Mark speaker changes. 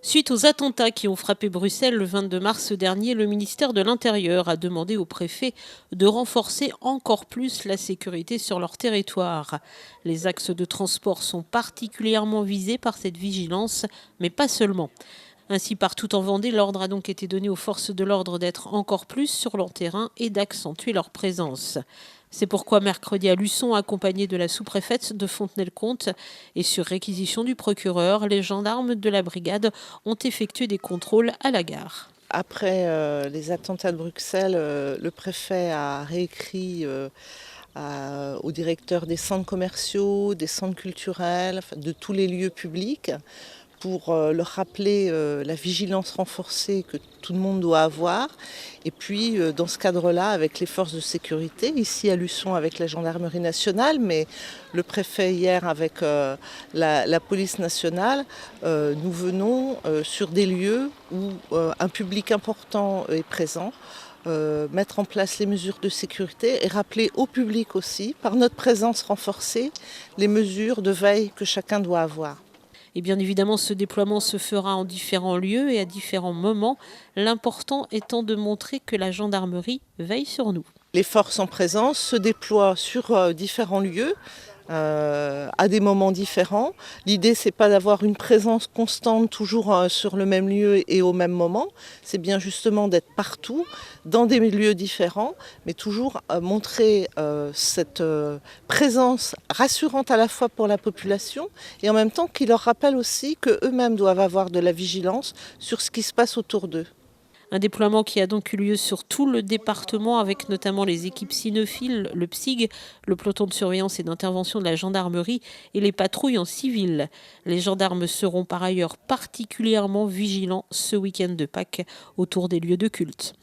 Speaker 1: Suite aux attentats qui ont frappé Bruxelles le 22 mars dernier, le ministère de l'Intérieur a demandé aux préfets de renforcer encore plus la sécurité sur leur territoire. Les axes de transport sont particulièrement visés par cette vigilance, mais pas seulement. Ainsi, partout en Vendée, l'ordre a donc été donné aux forces de l'ordre d'être encore plus sur leur terrain et d'accentuer leur présence. C'est pourquoi mercredi à Luçon, accompagné de la sous-préfète de Fontenay-le-Comte et sur réquisition du procureur, les gendarmes de la brigade ont effectué des contrôles à la gare.
Speaker 2: Après les attentats de Bruxelles, le préfet a réécrit aux directeurs des centres commerciaux, des centres culturels, enfin, de tous les lieux publics, pour leur rappeler la vigilance renforcée que tout le monde doit avoir. Et puis, dans ce cadre-là, avec les forces de sécurité, ici à Luçon avec la gendarmerie nationale, mais le préfet hier avec la police nationale, nous venons sur des lieux où un public important est présent, mettre en place les mesures de sécurité et rappeler au public aussi, par notre présence renforcée, les mesures de veille que chacun doit avoir.
Speaker 1: Et bien évidemment, ce déploiement se fera en différents lieux et à différents moments, l'important étant de montrer que la gendarmerie veille sur nous.
Speaker 2: Les forces en présence se déploient sur différents lieux à des moments différents. L'idée, c'est pas d'avoir une présence constante toujours sur le même lieu et au même moment. C'est bien justement d'être partout, dans des lieux différents, mais toujours montrer cette présence rassurante à la fois pour la population et en même temps qui leur rappelle aussi qu'eux-mêmes doivent avoir de la vigilance sur ce qui se passe autour d'eux.
Speaker 1: Un déploiement qui a donc eu lieu sur tout le département avec notamment les équipes cynophiles, le PSIG, le peloton de surveillance et d'intervention de la gendarmerie et les patrouilles en civil. Les gendarmes seront par ailleurs particulièrement vigilants ce week-end de Pâques autour des lieux de culte.